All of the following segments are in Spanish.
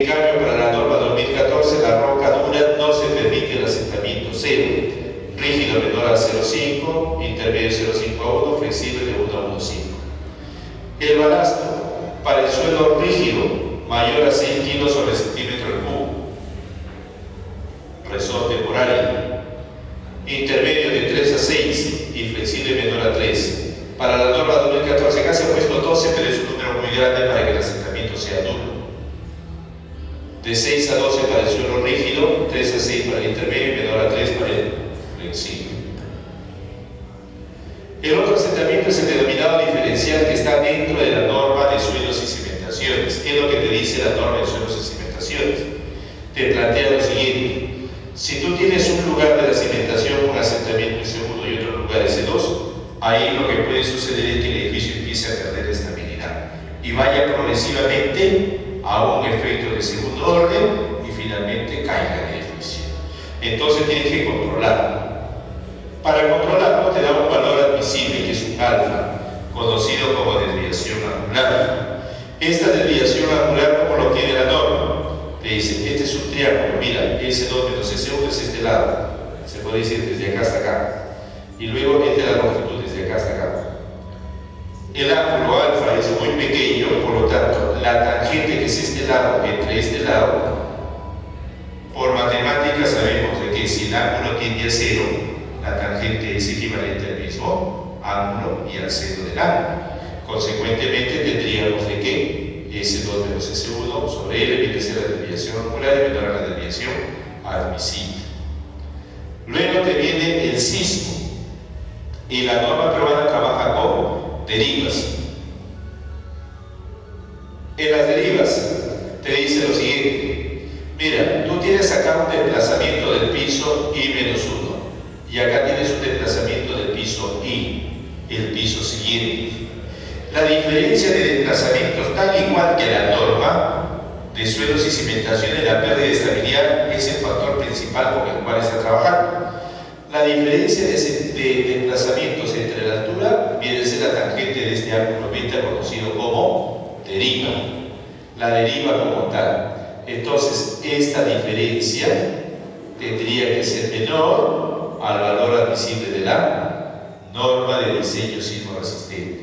En cambio, para la norma 2014, la roca dura no se permite el asentamiento 0, rígido menor a 0,5, intermedio 0,5 a 1, flexible de 1 a 1,5. El balasto para el suelo rígido mayor a 6 kilos sobre centímetro al cubo, resorte por área, intermedio de 3 a 6 y flexible menor a 3. Para la norma 2014, acá se ha puesto 12, pero es un número muy grande para que el asentamiento sea duro. De 6 a 12 para el suelo rígido, 3 a 6 para el intermedio y menor a 3 para el flexible. El otro asentamiento es el denominado diferencial, que está dentro de la norma de suelos y cimentaciones. ¿Qué es lo que te dice la norma de suelos y cimentaciones? Te plantea lo siguiente: si tú tienes un lugar de la cimentación, un asentamiento S1 y otro lugar S2, ahí lo que puede suceder es que el edificio empiece a perder estabilidad y vaya progresivamente a un efecto de segundo orden y finalmente caiga el edificio. Entonces tienes que controlarlo. Para controlarlo te da un valor admisible, que es un alfa, conocido como desviación angular. Esta desviación angular, ¿cómo lo tiene la norma? Te dice, este es un triángulo, mira, S2 menos S1 es este lado, se puede decir desde acá hasta acá, y luego esta es la longitud, desde acá hasta acá. El ángulo alfa es muy pequeño, por lo tanto, la tangente que es este lado entre este lado, por matemáticas sabemos de que si el ángulo tiende a 0, la tangente es equivalente al mismo ángulo y al seno del ángulo. Consecuentemente, tendríamos de que S2 menos S1 sobre L viene a ser la desviación angular y menor a la desviación admisible. Luego te viene el sismo, y la norma peruana trabaja con derivas. En las derivas te dice lo siguiente: mira, tú tienes acá un desplazamiento del piso I menos 1 y acá tienes un desplazamiento del piso I, el piso siguiente. La diferencia de desplazamientos, tal igual que la norma de suelos y cimentaciones, la pérdida de estabilidad es el factor principal con el cual está trabajando. La diferencia de desplazamientos entre la altura viene a ser la tangente de este ángulo beta, conocido como deriva, la deriva como tal. Entonces, esta diferencia tendría que ser menor al valor admisible de la norma de diseño sismo resistente.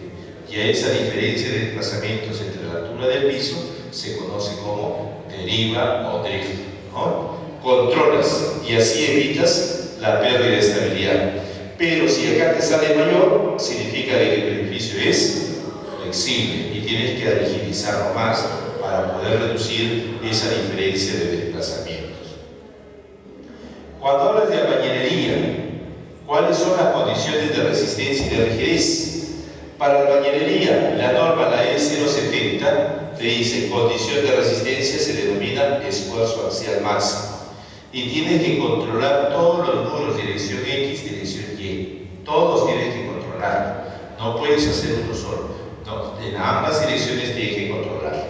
Y a esa diferencia de desplazamientos entre la altura del piso se conoce como deriva o drift, ¿no? Controlas y así evitas la pérdida de estabilidad. Pero si acá te sale mayor, significa que el edificio es flexible y tienes que rigidizarlo más para poder reducir esa diferencia de desplazamientos. Cuando hablas de albañilería, ¿cuáles son las condiciones de resistencia y de rigidez? Para la albañilería, la norma, la E070, te dice: condición de resistencia se denomina esfuerzo axial máximo. Y tienes que controlar todos los muros, dirección X, dirección Y. Todos tienes que controlar. No puedes hacer uno solo. No, en ambas direcciones tienes que controlar.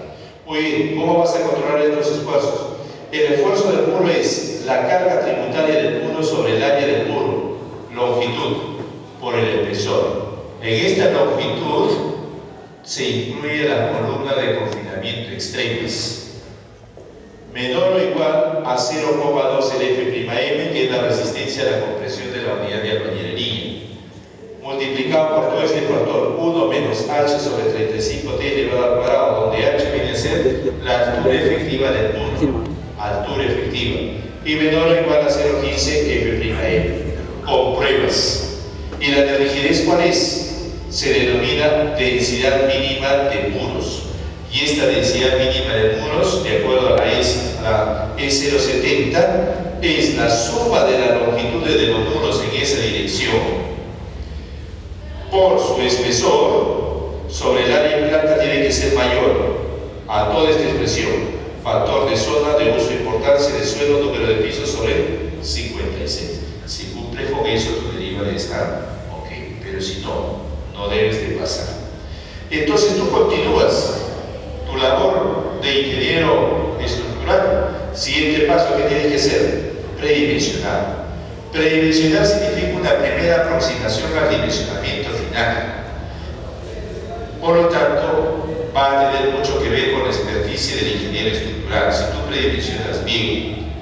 Muy bien, ¿cómo vas a controlar estos esfuerzos? El esfuerzo del muro es la carga tributaria del muro sobre el área del muro, longitud, por el espesor. En esta longitud se incluye la columna de confinamiento extremis, menor o igual a 0,2 el F'M, que es la resistencia a la compresión de la unidad de albañilería, multiplicado por todo este factor 1 menos h sobre 35t elevado al cuadrado, donde h viene a ser la altura efectiva del muro, altura efectiva, y menor o igual a 0,15 F'M, con pruebas. ¿Y la de rigidez cuál es? Se denomina densidad mínima de muros. Y esta densidad mínima de muros, de acuerdo a la E070, es la suma de las longitudes de los muros en esa dirección por su espesor sobre el área en planta. Tiene que ser mayor a toda esta expresión: factor de zona, de uso, importancia de suelo, número de pisos sobre 56. Si cumples con eso, tu deriva debe estar ok, pero si no, no debes de pasar. Entonces tú continúas tu labor de ingeniero estructural. Siguiente paso que tienes que hacer: predimensionar. Predimensionar significa una primera aproximación al dimensionamiento final. Por lo tanto, va a tener mucho que ver con la experticia del ingeniero estructural. Si tú predimensionas bien,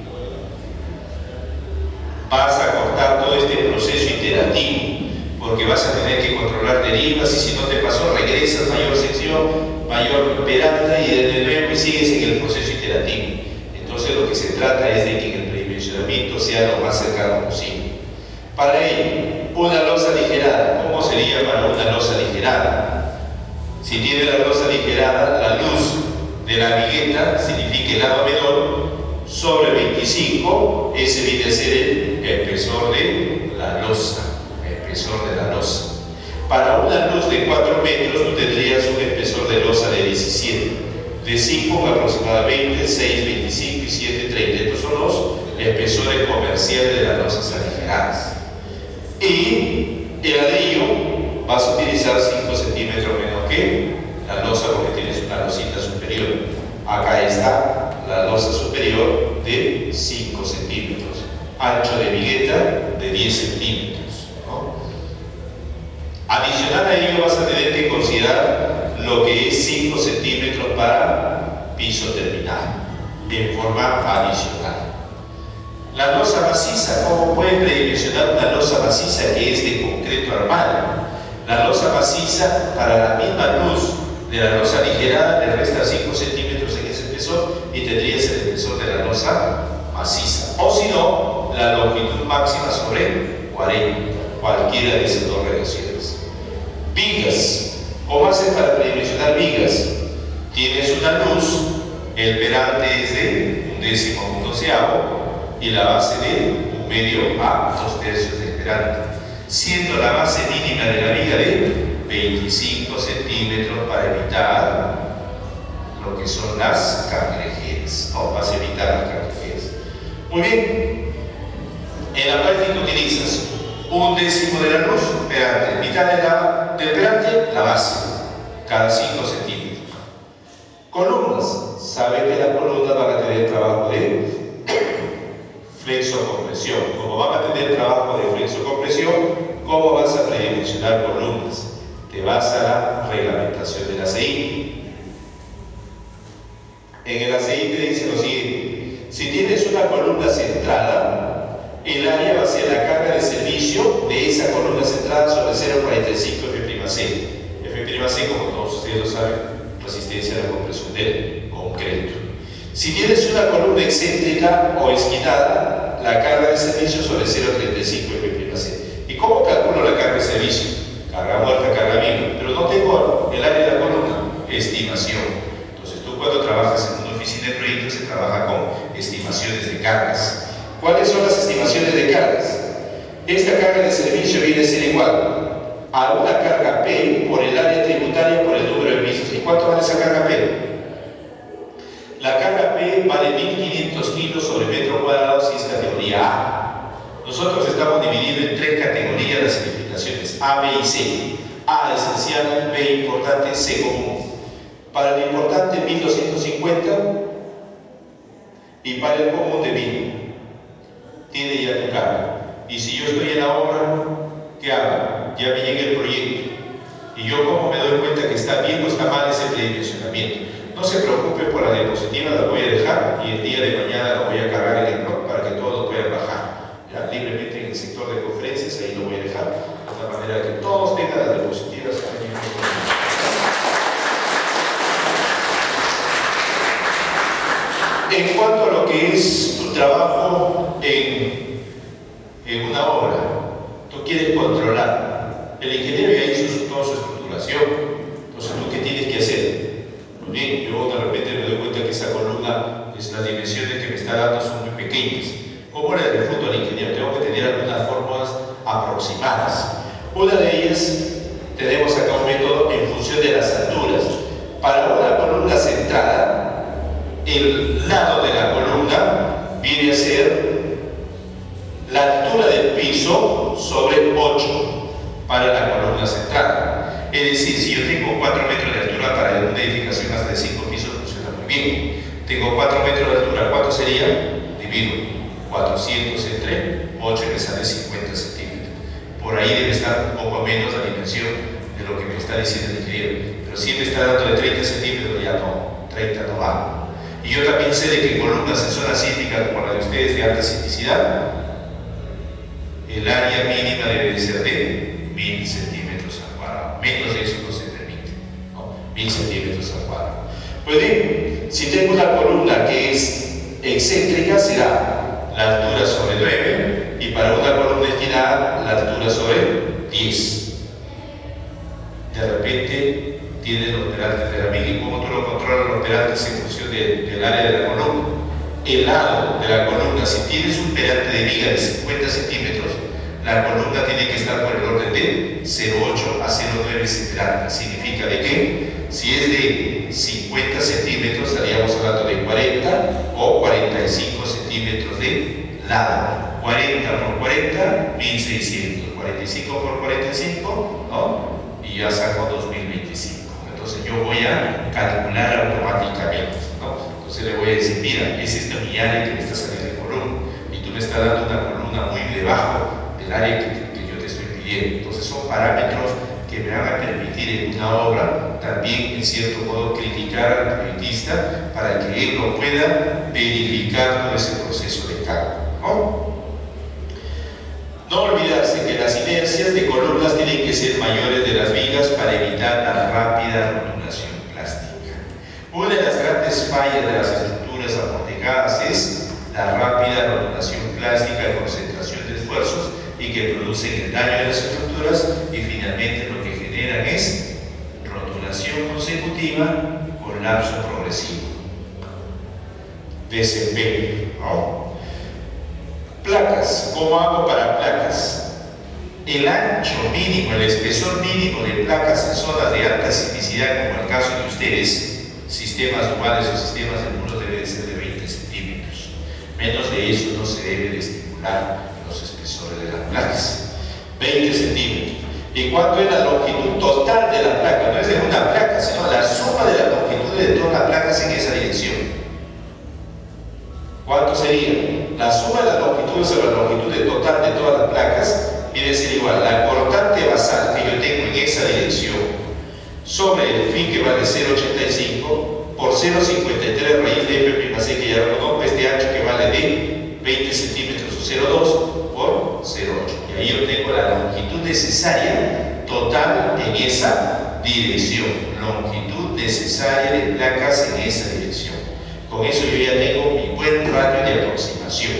vas a cortar todo este proceso iterativo, porque vas a tener que controlar derivas, y si no te pasó, regresas, mayor sección, mayor peralta, y de nuevo y sigues en el proceso iterativo. Entonces lo que se trata es de que el predimensionamiento sea lo más cercano posible. Para ello, una losa aligerada. ¿Cómo sería para una losa aligerada? Si tiene la losa aligerada, la luz de la vigueta significa el lado menor sobre 25, ese viene a ser el espesor de la losa. Espesor de la losa. Para una luz de 4 metros, tú tendrías un espesor de losa de 17. De 5 aproximadamente 6, 25 y 7, 30. Estos son los espesores comerciales de las losas aligeradas. Y el ladrillo vas a utilizar 5 centímetros menos que la losa, porque tienes una losita superior. Acá está la losa superior de 5 centímetros. Ancho de vigueta de 10 centímetros. ¿No? Adicional a ello vas a tener que considerar lo que es 5 centímetros para piso terminal, en forma adicional. La losa maciza, ¿cómo puedes predimensionar una losa maciza que es de concreto armado? La losa maciza, para la misma luz de la losa aligerada, le resta 5 centímetros en ese espesor y tendrías el espesor de la losa maciza. O si no, la longitud máxima sobre 40, cualquiera de esas dos relaciones. Vigas, ¿cómo haces para predimensionar vigas? Tienes una luz, el perante es de 1/10 a 1/12 y la base de 1/2 a 2/3 de perante, siendo la base mínima de la viga de 25 centímetros para evitar lo que son las cangrejeras. No, vas a evitar las cangrejeras. Muy bien. En la práctica utilizas 1/10 de la luz, perante, mitad del perante, la base, cada 5 centímetros. Columnas. Saben que las columnas van a tener trabajo de flexo-compresión. Como van a tener trabajo de flexo-compresión, ¿cómo vas a predimensionar columnas? Te vas a la reglamentación del ACI. En el ACI te dice lo siguiente: si tienes una columna centrada, el área va a ser la carga de servicio de esa columna centrada sobre 0,45 F'C. F'C, como todos ustedes lo saben, resistencia a la compresión del concreto. Si tienes una columna excéntrica o esquinada, la carga de servicio sobre 0,35 F'C. ¿Y cómo calculo la carga de servicio? Carga muerta, carga viva. Pero no tengo el área de la columna. Estimación. Entonces tú, cuando trabajas en una oficina de proyectos, se trabaja con estimaciones de cargas. ¿Cuáles son las estimaciones de cargas? Esta carga de servicio viene a ser igual a una carga P por el área tributaria por el número de pisos. ¿Y cuánto vale esa carga P? La carga P vale 1500 kilos sobre metro cuadrado si es categoría A. Nosotros estamos divididos en 3 categorías de significaciones: A, B y C. A esencial, B importante, C común. Para el importante 1250 y para el común de 1000. Tiene ya tu carga. Y si yo estoy en la obra, ¿qué hago? Ya me llega el proyecto. Y yo, ¿cómo me doy cuenta que está bien o está mal ese predimensionamiento? No se preocupe por la diapositiva, la voy a dejar y el día de mañana la voy a cargar en el blog para que todos puedan bajar. Ya, libremente en el sector de conferencias, ahí lo voy a dejar, de tal manera que todos tengan las diapositivas. En cuanto a lo que es tu trabajo en una obra, tú quieres controlar. El ingeniero ya hizo toda su estructuración. Entonces, ¿tú qué tienes que hacer? Muy bien, yo de repente me doy cuenta que esa columna, las dimensiones que me está dando son muy pequeñas. ¿Cómo le refuto al ingeniero? Tengo que tener algunas fórmulas aproximadas. Una de ellas, tenemos acá un método en función de las alturas. Para una columna centrada, el lado de la columna viene a ser la altura del piso sobre 8 para la columna central. Es decir, si yo tengo 4 metros de altura para una edificación hasta de 5 pisos, funciona muy bien. Tengo 4 metros de altura, ¿cuánto sería? Divido 400 entre 8 y me sale 50 centímetros. Por ahí debe estar un poco menos la dimensión de lo que me está diciendo el ingeniero. pero si me está dando de 30 centímetros, ya no, 30 no va. Y yo también sé de que columnas en zona sísmica como la de ustedes de alta sismicidad, el área mínima debe de ser de 1000 centímetros al cuadrado. Menos de eso no se permite, ¿no? 1000 centímetros al cuadrado. Pues bien, si tengo una columna que es excéntrica, será la altura sobre 9, y para una columna inclinada, la altura sobre 10. De repente tienes los perantes de la viga. ¿Y cómo tú lo controlas los perantes en función del área de la columna? El lado de la columna, si tienes un perante de viga de 50 centímetros, la columna tiene que estar por el orden de 0,8 a 0,9 ese perante. Significa de que si es de 50 centímetros, estaríamos hablando de 40 o 45 centímetros de lado. 40 por 40, 1600. 45 por 45, ¿no? Y ya saco 2025. Entonces yo voy a calcular automáticamente, ¿no? Entonces le voy a decir, mira, es esta mi área que me está saliendo de columna, y tú me estás dando una columna muy debajo del área que yo te estoy pidiendo. Entonces son parámetros que me van a permitir en una obra también, en cierto modo, criticar al proyectista para que él lo pueda verificar todo ese proceso de cálculo, ¿no? No olvidarse que las inercias de columnas tienen que ser mayores de las vigas para evitar la rápida rotulación plástica. Una de las grandes fallas de las estructuras aportecadas es la rápida rotulación plástica de concentración de esfuerzos y que producen el daño de las estructuras, y finalmente lo que generan es rotulación consecutiva con lapso progresivo. Desempeño, ¿no? Placas. ¿Cómo hago para placas? El ancho mínimo, el espesor mínimo de placas en zonas de alta sismicidad, como el caso de ustedes, sistemas duales o sistemas de muros, debe de ser de 20 centímetros. Menos de eso no se debe de estipular los espesores de las placas. 20 centímetros. ¿Y cuánto es la longitud total de la placa? No es de una placa, sino la suma de la longitud de todas las placas en esa dirección. ¿Cuánto sería? La suma de las longitudes sobre la longitud total de todas las placas viene a ser igual la cortante basal que yo tengo en esa dirección sobre el fin, que vale 0,85, por 0,53 raíz de f' más c, que ya lo conozco, este ancho que vale de 20 centímetros o 0,2 por 0,8. Y ahí yo tengo la longitud necesaria total en esa dirección. Longitud necesaria de placas en esa dirección. Con eso yo ya tengo mi buen radio de aproximación.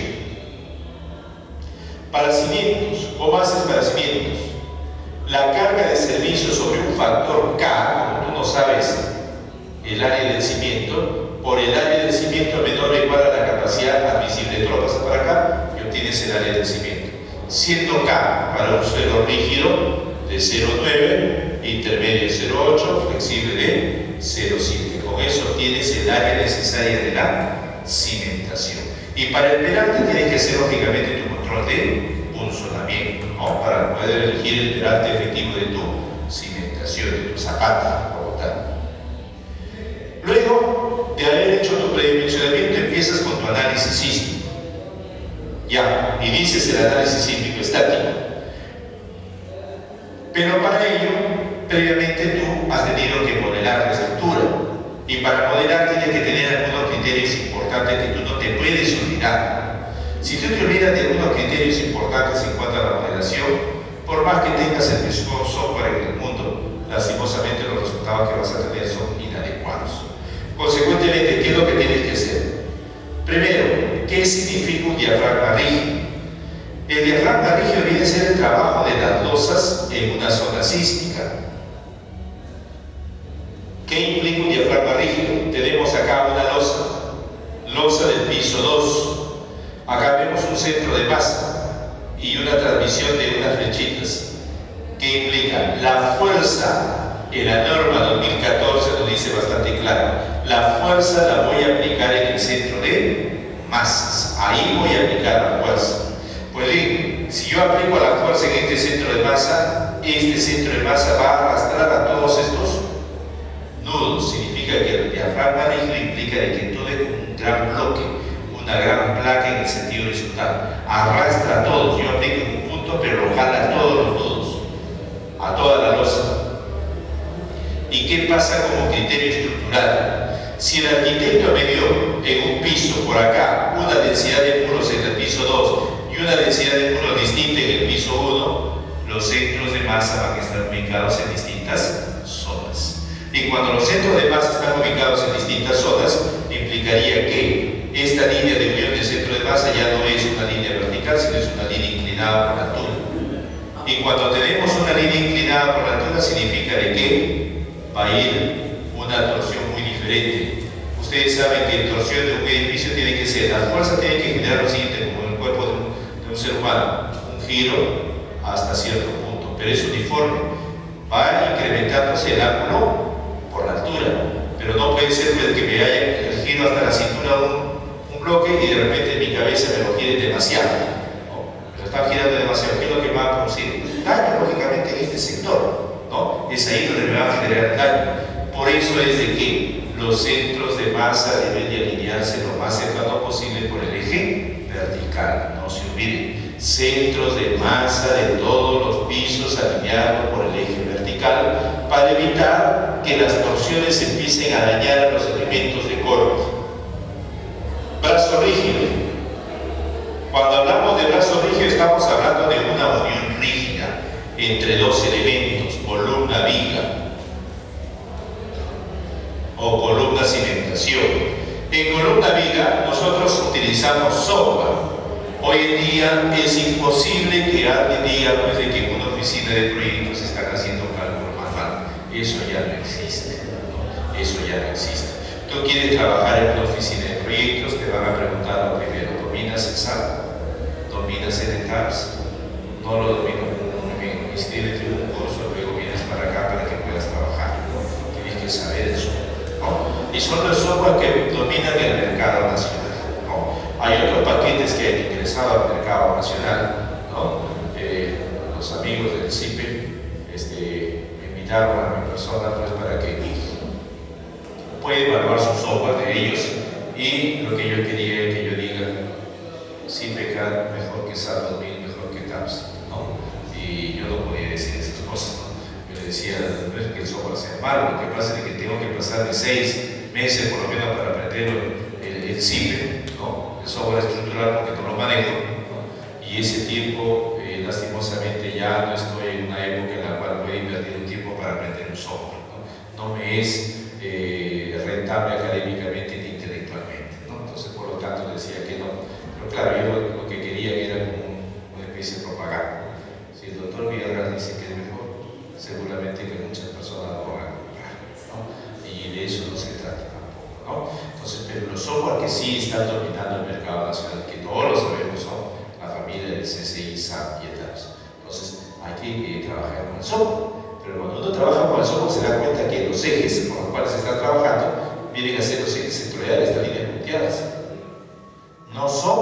Para cimientos, ¿cómo haces para cimientos? La carga de servicio sobre un factor K, como tú no sabes el área del cimiento, por el área del cimiento menor o igual a la capacidad admisible. Tú lo pasas para acá y obtienes el área del cimiento. Siendo K para un suelo rígido de 0,9, intermedio 0,8, flexible de 0,7. Con eso obtienes el área necesaria de la cimentación. Y para el perante tienes que hacer lógicamente tu control de punzonamiento, ¿no? Para poder elegir el perante efectivo de tu cimentación, de tu zapata, como tal. Luego de haber hecho tu predimensionamiento, empiezas con tu análisis sísmico. Ya, inicias el análisis sísmico estático. Pero para ello, previamente tú has tenido que modelar la estructura. Y para modelar tienes que tener algunos criterios importantes que tú no te puedes olvidar. Si tú te olvidas de algunos criterios importantes en cuanto a la modelación, por más que tengas el mejor software en el mundo, lastimosamente los resultados que vas a tener son inadecuados. Consecuentemente, ¿qué es lo que tienes que hacer? Primero, ¿qué significa un diafragma rígido? El diafragma rígido viene a ser el trabajo de las losas en una zona sísmica. ¿Qué implica un diafragma rígido? Tenemos acá una losa del piso 2. Acá vemos un centro de masa y una transmisión de unas flechitas. ¿Qué implica? La fuerza, en la norma 2014 nos dice bastante claro, la fuerza la voy a aplicar en el centro de masas. Ahí voy a aplicar la fuerza. Pues bien, si yo aplico la fuerza en este centro de masa, este centro de masa va a arrastrar a todos estos nudos. Significa que el diafragma rígido implica de que todo es un gran bloque, una gran placa en el sentido horizontal. Arrastra a todos. Yo aplico en un punto, pero lo jala a todos los nudos, a toda la losa. ¿Y qué pasa como criterio estructural? Si el arquitecto me dio en un piso por acá una densidad de muros en el piso 2 y una densidad de muros distinta en el piso 1, los centros de masa van a estar ubicados en distintas zonas. Y cuando los centros de masa están ubicados en distintas zonas, implicaría que esta línea de unión del centro de masa ya no es una línea vertical, sino es una línea inclinada por la altura. Y cuando tenemos una línea inclinada por la altura, significa de que va a ir una torsión muy diferente. Ustedes saben que la torsión de un edificio tiene que ser, las fuerzas tienen que generar lo siguiente, como en el cuerpo de un ser humano, un giro hasta cierto punto, pero es uniforme. Va incrementándose el ángulo por la altura, pero no puede ser pues, que me haya el giro hasta la cintura un bloque y de repente mi cabeza me lo gire demasiado. ¿No? Me lo está girando demasiado. ¿Qué es lo que va a producir? Daño, lógicamente, en este sector. ¿No? Es ahí donde me va a generar daño. Por eso es de que los centros de masa deben de alinearse lo más cercano posible por el eje vertical. No se olviden, centros de masa de todos los pisos alineados por el eje vertical para evitar que las torsiones empiecen a dañar a los elementos de corte. Brazo rígido. Cuando hablamos de brazo rígido estamos hablando de una unión rígida entre dos elementos, columna viga o columna cimentación. En columna viga nosotros utilizamos software. Hoy en día es imposible que alguien diga pues, de que en una oficina de proyectos están haciendo cálculo manual. Eso ya no existe. ¿No? Eso ya no existe. Tú quieres trabajar en una oficina de proyectos, te van a preguntar lo primero, ¿dominas el SAP? ¿Dominas el CAPS? No lo domino muy bien. Inscríbete en un curso, luego vienes para acá para que puedas trabajar. ¿No? Tienes que saber eso. ¿No? Y son los software que dominan el mercado nacional. ¿No? Hay otros paquetes que han ingresado al mercado nacional. ¿No? Los amigos del CIPE me invitaron a mi persona pues, para que pueda evaluar su software de ellos. Y lo que yo quería es que yo diga, CIPECAD mejor que SAP 2000, mejor que TAPS. ¿No? Y yo no podía decir esas cosas. ¿No? Yo le decía, no es que el software sea malo, lo que pasa es que tengo que pasar de 6 meses por lo menos para aprender el CIPE, ¿no? El software estructural, porque no lo manejo, ¿no? Y ese tiempo, lastimosamente, ya no estoy en una época en la cual voy a invertir un tiempo para aprender un software. No me es rentable académicamente ni intelectualmente, ¿no? Entonces, por lo tanto, decía que no. Pero claro, yo lo que quería era como una especie de propaganda. Si el doctor Villarreal dice que es mejor, seguramente que muchas personas lo van a comprar, ¿no? Y de eso no se trata tampoco, ¿no? Entonces, pero los software que sí están dominando el mercado nacional, que todos lo sabemos, son la familia del CCI, SAP y ETAPS. Entonces, hay que trabajar con el software. Pero cuando uno trabaja con el software se da cuenta que los ejes con los cuales se está trabajando vienen a ser los ejes centroidales, estas líneas punteadas. No son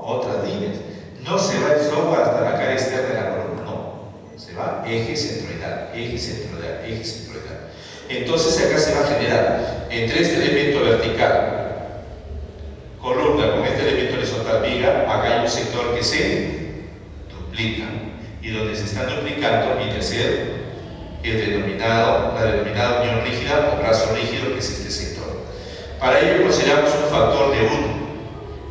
otras líneas. No se va el software hasta la cara externa de la columna, no. Se va eje centroidal, eje centroidal, eje centroidal. Entonces acá se va a generar entre este elemento vertical, columna, con este elemento horizontal viga, acá hay un sector que se duplica. Y donde se están duplicando viene a ser la denominada unión rígida o brazo rígido, que es este sector. Para ello consideramos un factor de 1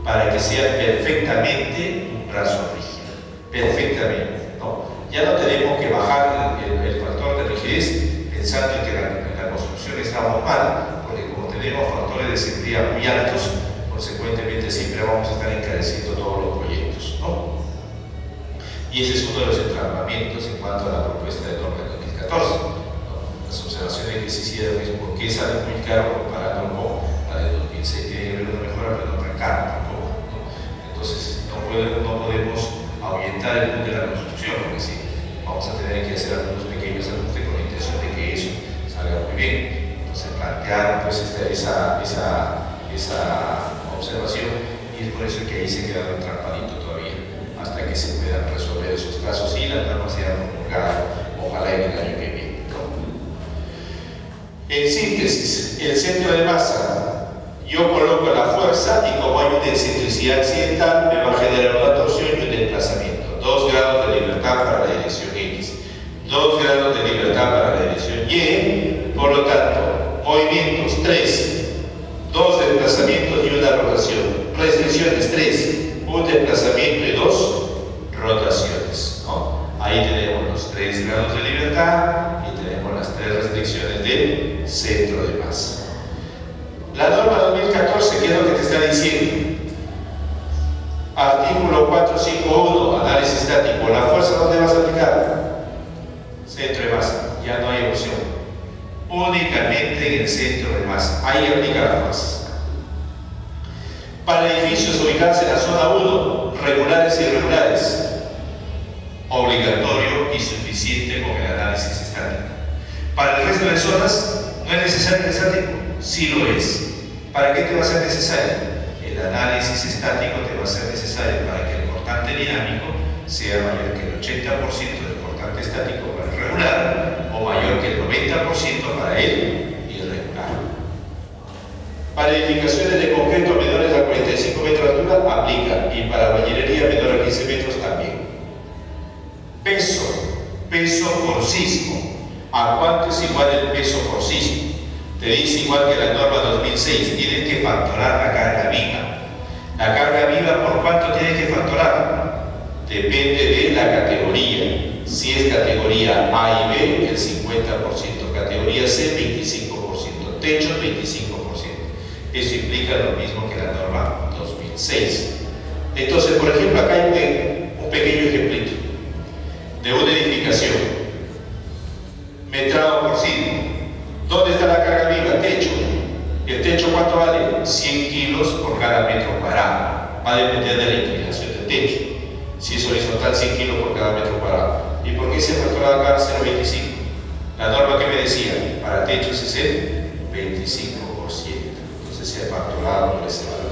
para que sea perfectamente un brazo rígido, perfectamente, ¿no? Ya no tenemos que bajar el factor de rigidez pensando en que la construcción estamos mal, porque como tenemos factores de seguridad muy altos, consecuentemente siempre vamos a estar encareciendo todos los proyectos, ¿no? Y ese es uno de los entrampamientos en cuanto a la propuesta de norma del 2014. ¿No? Las observaciones que se hicieron es por qué sale muy caro comparando con la de 2006. Tiene que haber una mejora, pero no tan caro tampoco, ¿no? Entonces, no podemos ahuyentar el boom de la construcción, porque sí, vamos a tener que hacer algunos pequeños ajustes con la intención de que eso salga muy bien. Entonces, plantear pues, esa observación, y es por eso que ahí se queda entrampadito todavía, hasta que se puedan resolver esos casos y las normas sean promulgadas, ojalá en el año que viene, ¿no? En síntesis, el centro de masa, yo coloco la fuerza y como hay una excentricidad accidental, me va a generar una torsión y un desplazamiento. 2 grados de libertad para la dirección X, 2 grados de libertad para la dirección Y, por lo 3. 2 desplazamientos y una rotación. Restricciones 3. Un desplazamiento y 2 rotaciones, ¿no? Ahí tenemos los 3 grados de libertad y tenemos las 3 restricciones del centro de masa. La norma 2014, ¿qué es lo que te está diciendo? Artículo 451, análisis estático. ¿La fuerza dónde vas a aplicar? Centro de masa, ya no hay opción. Únicamente en el centro de masa, ahí aplica la fuerza. Para edificios ubicados en la zona 1, regulares y irregulares, obligatorio y suficiente con el análisis estático. Para el resto de zonas, ¿no es necesario el estático? Sí lo es. ¿Para qué te va a ser necesario? El análisis estático te va a ser necesario para que el cortante dinámico sea mayor que el 80% del cortante estático para el regular o mayor que el 90% para el irregular. Para edificaciones de concreto menores a 45 metros de altura aplica, y para bañilería menor a 15 metros también. Peso por sismo. ¿A cuánto es igual el peso por sismo? Te dice igual que la norma 2006, tienes que factorar la carga viva. La carga viva, ¿por cuánto tienes que factorar? Depende de la categoría. Si es categoría A y B, el 50%, categoría C, 25%, techo, 25%. Eso implica lo mismo que la norma 2006. Entonces, por ejemplo, acá hay un pequeño ejemplito de una edificación. Metrado por sismo. ¿Dónde está la carga viva? Techo. ¿El techo cuánto vale? 100 kilos por cada metro cuadrado. Va a depender de la inclinación del techo. Si es horizontal, 100 kilos por cada metro cuadrado. ¿Y por qué se factura acá 0,25? La norma que me decía, para techos es el 25%. Entonces se ha facturado por ese valor.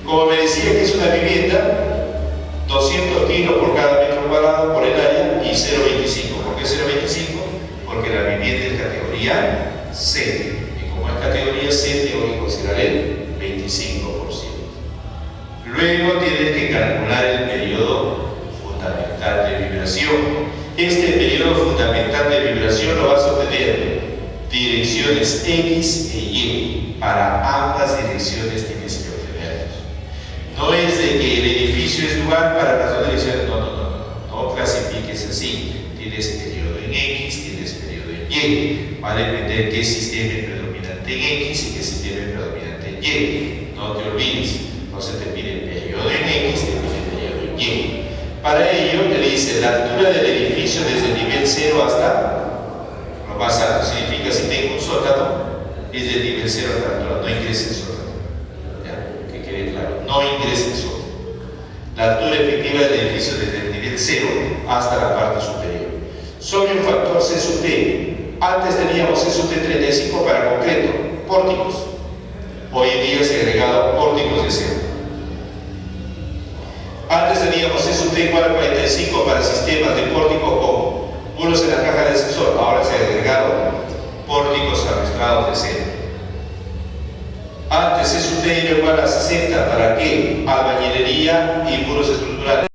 Como me decía que es una vivienda, 200 kilos por cada metro cuadrado por el área y 0,25. ¿Por qué 0,25? Porque la vivienda es categoría C. Y como es categoría C, tengo que considerar el 25%. Luego tienes que calcular el periodo fundamental de vibración. Este periodo fundamental de vibración lo vas a obtener direcciones X e Y. Para ambas direcciones tienes que obtenerlos. No es de que el edificio es lugar para las dos direcciones. No clasifiques así. Tienes periodo en X, tienes periodo en Y. Va a depender qué sistema es predominante en X y qué sistema es predominante en Y. No te olvides. Entonces te pide periodo en X, te pide periodo en Y. Para ello te dice la altura del edificio desde el nivel 0 hasta lo más alto. Significa si tengo un sótano, es del nivel 0 hasta la altura, no ingresa el sótano. ¿Ya? Que quede claro, no ingresa el sótano. La altura efectiva del edificio desde el nivel 0 hasta la parte superior. Sobre un factor C sub T. Antes teníamos C sub T 35 para concreto, pórticos. Hoy en día se ha agregado pórticos de cero. Antes teníamos C sub T igual a 45 para sistemas de pórtico con muros en la caja de ascensor. Ahora se ha agregado pórticos arrastrados de cero. Antes C sub T era igual a 60 para qué? Albañilería y muros estructurales.